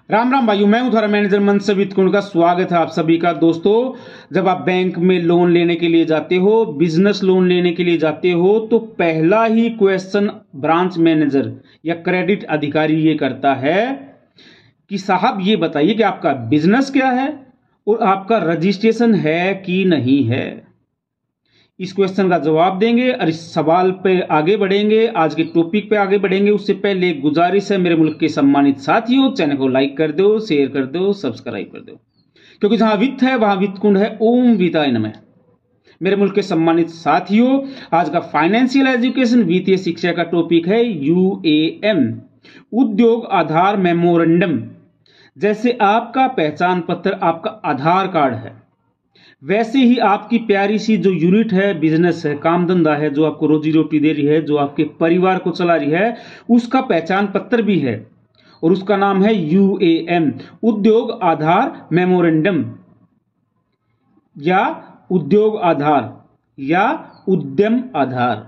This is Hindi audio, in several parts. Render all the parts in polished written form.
राम राम भाइयों, मैं हूं थारा मैनेजर मनसवित कुंड का स्वागत है आप सभी का। दोस्तों, जब आप बैंक में लोन लेने के लिए जाते हो, बिजनेस लोन लेने के लिए जाते हो, तो पहला ही क्वेश्चन ब्रांच मैनेजर या क्रेडिट अधिकारी ये करता है कि साहब ये बताइए कि आपका बिजनेस क्या है और आपका रजिस्ट्रेशन है कि नहीं है। इस क्वेश्चन का जवाब देंगे और इस सवाल पे आगे बढ़ेंगे, आज के टॉपिक पे आगे बढ़ेंगे। उससे पहले एक गुजारिश है मेरे मुल्क के सम्मानित साथियों, चैनल को लाइक कर दो, शेयर कर दो, सब्सक्राइब कर दो, क्योंकि जहां वित्त है वहां वित्त कुंड है। ओम वित्ताय नमः। मेरे मुल्क के सम्मानित साथियों, आज का फाइनेंशियल एजुकेशन वित्तीय शिक्षा का टॉपिक है यूएएम, उद्योग आधार मेमोरेंडम। जैसे आपका पहचान पत्र आपका आधार कार्ड है, वैसे ही आपकी प्यारी सी जो यूनिट है, बिजनेस है, काम धंधा है, जो आपको रोजी रोटी दे रही है, जो आपके परिवार को चला रही है, उसका पहचान पत्र भी है और उसका नाम है यूएएम, उद्योग आधार मेमोरेंडम या उद्योग आधार या उद्यम आधार।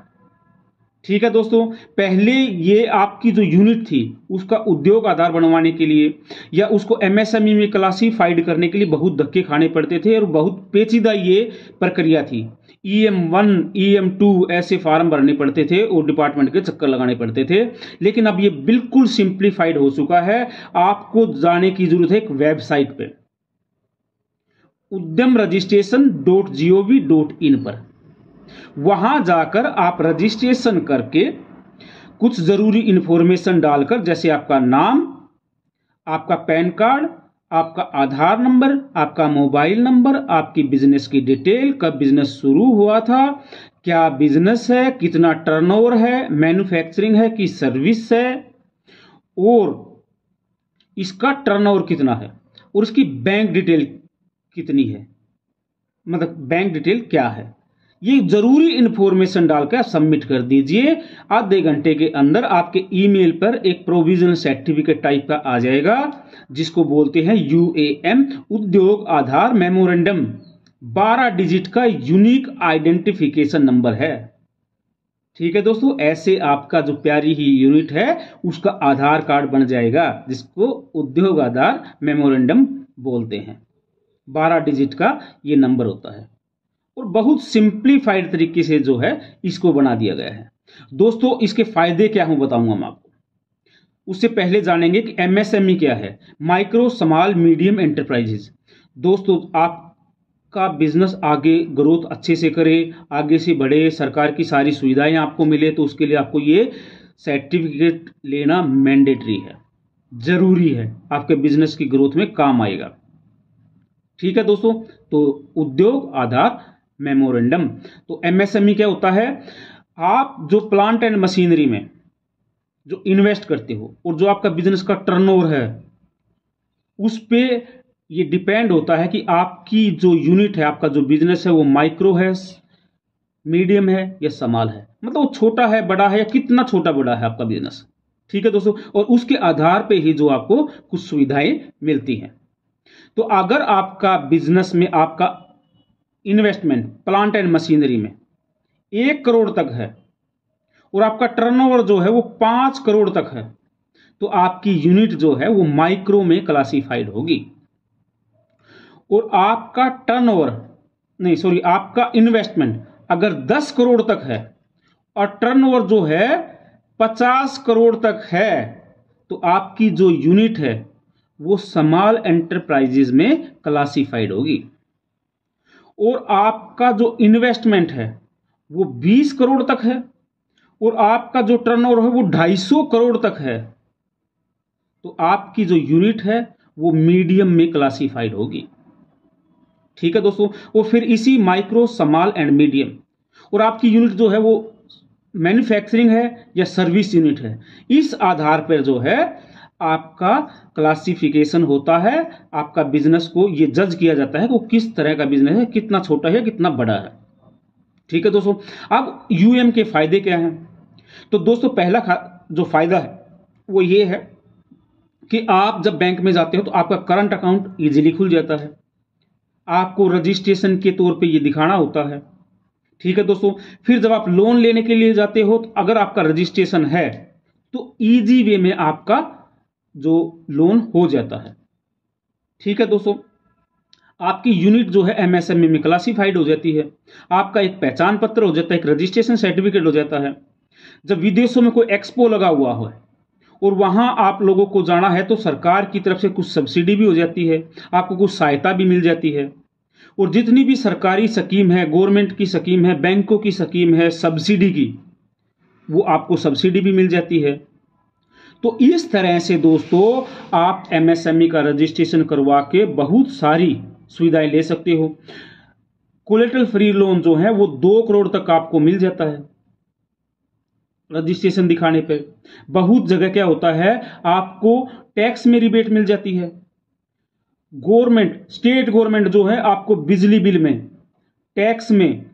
ठीक है दोस्तों, पहले ये आपकी जो यूनिट थी उसका उद्योग आधार बनवाने के लिए या उसको एमएसएमई में क्लासिफाइड करने के लिए बहुत धक्के खाने पड़ते थे और बहुत पेचीदा ये प्रक्रिया थी। EM1 EM2 ऐसे फार्म भरने पड़ते थे और डिपार्टमेंट के चक्कर लगाने पड़ते थे। लेकिन अब ये बिल्कुल सिंप्लीफाइड हो चुका है। आपको जाने की जरूरत है एक वेबसाइट पे, udyamregistration.gov.in पर। वहां जाकर आप रजिस्ट्रेशन करके कुछ जरूरी इंफॉर्मेशन डालकर, जैसे आपका नाम, आपका पैन कार्ड, आपका आधार नंबर, आपका मोबाइल नंबर, आपकी बिजनेस की डिटेल, कब बिजनेस शुरू हुआ था, क्या बिजनेस है, कितना टर्नओवर है, मैन्युफैक्चरिंग है कि सर्विस है, और इसका टर्नओवर कितना है और इसकी बैंक डिटेल कितनी है, मतलब बैंक डिटेल क्या है, ये जरूरी इंफॉर्मेशन डालकर आप सबमिट कर दीजिए। आधे घंटे के अंदर आपके ईमेल पर एक प्रोविजनल सर्टिफिकेट टाइप का आ जाएगा, जिसको बोलते हैं यूएएम, उद्योग आधार मेमोरेंडम। 12 डिजिट का यूनिक आइडेंटिफिकेशन नंबर है। ठीक है दोस्तों, ऐसे आपका जो प्यारी ही यूनिट है उसका आधार कार्ड बन जाएगा, जिसको उद्योग आधार मेमोरेंडम बोलते हैं। 12 डिजिट का ये नंबर होता है और बहुत सिंप्लीफाइड तरीके से जो है इसको बना दिया गया है। दोस्तों, इसके फायदे क्या हूं बताऊंगा मैं आपको। उससे पहले जानेंगे कि एमएसएमई क्या है, माइक्रो स्मॉल मीडियम एंटरप्राइजेज। दोस्तों, आपका बिजनेस आगे ग्रोथ अच्छे से करे, आगे से बढ़े, सरकार की सारी सुविधाएं आपको मिले, तो उसके लिए आपको ये सर्टिफिकेट लेना मैंडेटरी है, जरूरी है, आपके बिजनेस की ग्रोथ में काम आएगा। ठीक है दोस्तों, तो उद्योग आधार मेमोरेंडम। तो एमएसएमई क्या होता है, आप जो प्लांट एंड मशीनरी में जो इन्वेस्ट करते हो और जो आपका बिजनेस का टर्नओवर है, उस पे ये डिपेंड होता है कि आपकी जो यूनिट है, आपका जो बिजनेस है, वो माइक्रो है, मीडियम है या स्मॉल है, मतलब वो छोटा है, बड़ा है, या कितना छोटा बड़ा है आपका बिजनेस। ठीक है दोस्तों, और उसके आधार पे ही जो आपको कुछ सुविधाएं मिलती हैं। तो अगर आपका बिजनेस में आपका इन्वेस्टमेंट प्लांट एंड मशीनरी में 1 करोड़ तक है और आपका टर्नओवर जो है वो 5 करोड़ तक है, तो आपकी यूनिट जो है वो माइक्रो में क्लासिफाइड होगी। और आपका आपका इन्वेस्टमेंट अगर 10 करोड़ तक है और टर्नओवर जो है 50 करोड़ तक है, तो आपकी जो यूनिट है वो स्मॉल एंटरप्राइजेज में क्लासिफाइड होगी। और आपका जो इन्वेस्टमेंट है वो 20 करोड़ तक है और आपका जो टर्नओवर है वो 250 करोड़ तक है, तो आपकी जो यूनिट है वो मीडियम में क्लासिफाइड होगी। ठीक है दोस्तों, और फिर इसी माइक्रो स्मॉल एंड मीडियम, और आपकी यूनिट जो है वो मैन्युफैक्चरिंग है या सर्विस यूनिट है, इस आधार पर जो है आपका क्लासिफिकेशन होता है। आपका बिजनेस को ये जज किया जाता है कि वो किस तरह का बिजनेस है, कितना छोटा है, कितना बड़ा है। ठीक है दोस्तों, अब यूएम के फायदे क्या हैं। तो दोस्तों, पहला जो फायदा है वो ये है कि आप जब बैंक में जाते हो तो आपका करंट अकाउंट इजीली खुल जाता है। आपको रजिस्ट्रेशन के तौर पे ये दिखाना होता है। ठीक है दोस्तों, फिर जब आप लोन लेने के लिए जाते हो, तो अगर आपका रजिस्ट्रेशन है तो इजी वे में आपका जो लोन हो जाता है। ठीक है दोस्तों, आपकी यूनिट जो है एमएसएमई में क्लासिफाइड हो जाती है, आपका एक पहचान पत्र हो जाता है, एक रजिस्ट्रेशन सर्टिफिकेट हो जाता है। जब विदेशों में कोई एक्सपो लगा हुआ हो और वहां आप लोगों को जाना है तो सरकार की तरफ से कुछ सब्सिडी भी हो जाती है, आपको कुछ सहायता भी मिल जाती है। और जितनी भी सरकारी स्कीम है, गवर्नमेंट की स्कीम है, बैंकों की स्कीम है सब्सिडी की, वो आपको सब्सिडी भी मिल जाती है। तो इस तरह से दोस्तों आप एमएसएमई का रजिस्ट्रेशन करवा के बहुत सारी सुविधाएं ले सकते हो। कोलेटरल फ्री लोन जो है वो 2 करोड़ तक आपको मिल जाता है रजिस्ट्रेशन दिखाने पे। बहुत जगह क्या होता है, आपको टैक्स में रिबेट मिल जाती है। गवर्नमेंट, स्टेट गवर्नमेंट जो है आपको बिजली बिल में, टैक्स में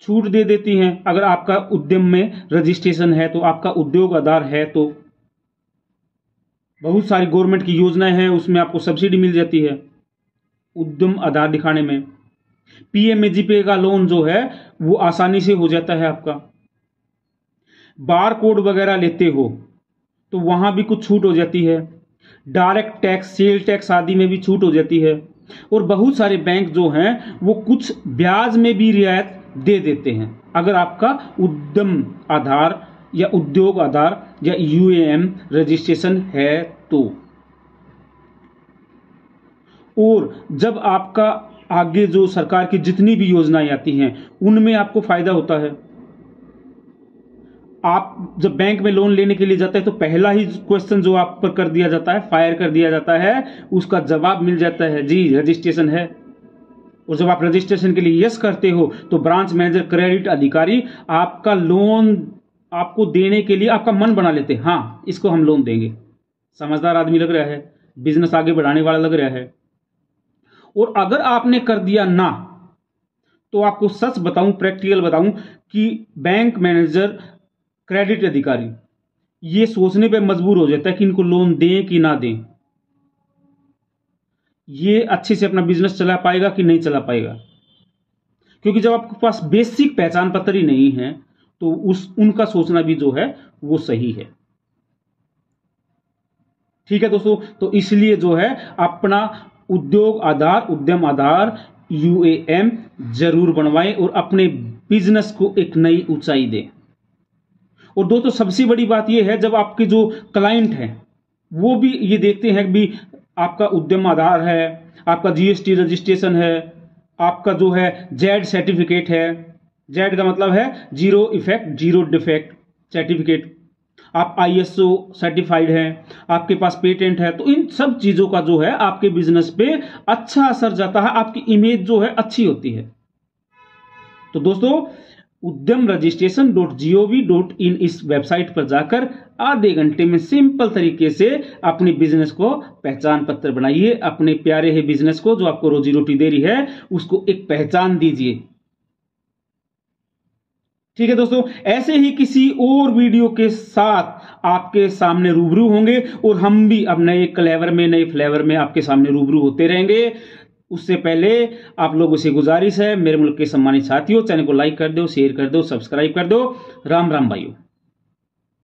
छूट दे देती है अगर आपका उद्यम में रजिस्ट्रेशन है तो, आपका उद्योग आधार है तो। बहुत सारी गवर्नमेंट की योजनाएं हैं, उसमें आपको सब्सिडी मिल जाती है उद्यम आधार दिखाने में। पीएमएजीपी का लोन जो है वो आसानी से हो जाता है आपका। बार कोड वगैरह लेते हो तो वहां भी कुछ छूट हो जाती है। डायरेक्ट टैक्स, सेल टैक्स आदि में भी छूट हो जाती है। और बहुत सारे बैंक जो हैं वो कुछ ब्याज में भी रियायत दे देते हैं अगर आपका उद्यम आधार या उद्योग आधार या यूएएम रजिस्ट्रेशन है तो। और जब आपका आगे जो सरकार की जितनी भी योजनाएं आती हैं उनमें आपको फायदा होता है। आप जब बैंक में लोन लेने के लिए जाते हैं तो पहला ही क्वेश्चन जो आप पर कर दिया जाता है, फायर कर दिया जाता है, उसका जवाब मिल जाता है जी रजिस्ट्रेशन है। और जब आप रजिस्ट्रेशन के लिए यस करते हो तो ब्रांच मैनेजर, क्रेडिट अधिकारी आपका लोन आपको देने के लिए आपका मन बना लेते हैं, हाँ इसको हम लोन देंगे। समझदार आदमी लग रहा है, बिजनेस आगे बढ़ाने वाला लग रहा है। और अगर आपने कर दिया ना तो आपको सच बताऊं, प्रैक्टिकल बताऊं कि बैंक मैनेजर, क्रेडिट अधिकारी ये सोचने पे मजबूर हो जाता है कि इनको लोन दें कि ना दें, ये अच्छे से अपना बिजनेस चला पाएगा कि नहीं चला पाएगा। क्योंकि जब आपके पास बेसिक पहचान पत्र ही नहीं है तो उनका सोचना भी जो है वो सही है। ठीक है दोस्तों, तो इसलिए जो है अपना उद्योग आधार, उद्यम आधार, यूएएम जरूर बनवाएं और अपने बिजनेस को एक नई ऊंचाई दें। और दोस्तों सबसे बड़ी बात यह है, जब आपके जो क्लाइंट हैं वो भी ये देखते हैं कि आपका उद्यम आधार है, आपका जीएसटी रजिस्ट्रेशन है, आपका जो है जेड सर्टिफिकेट है, जेड का मतलब है zero effect zero defect certificate, आप आईएसओ सर्टिफाइड हैं, आपके पास पेटेंट है, तो इन सब चीजों का जो है आपके बिजनेस पे अच्छा असर जाता है, आपकी इमेज जो है अच्छी होती है। तो दोस्तों उद्यम रजिस्ट्रेशन.gov.in इस वेबसाइट पर जाकर आधे घंटे में सिंपल तरीके से अपने बिजनेस को पहचान पत्र बनाइए। अपने प्यारे है बिजनेस को जो आपको रोजी रोटी दे रही है उसको एक पहचान दीजिए। ठीक है दोस्तों, ऐसे ही किसी और वीडियो के साथ आपके सामने रूबरू होंगे और हम भी अब नए क्लेवर में, नए फ्लेवर में आपके सामने रूबरू होते रहेंगे। उससे पहले आप लोगों से गुजारिश है, मेरे मुल्क के सम्मानित साथियों, चैनल को लाइक कर दो, शेयर कर दो, सब्सक्राइब कर दो। राम राम भाइयों।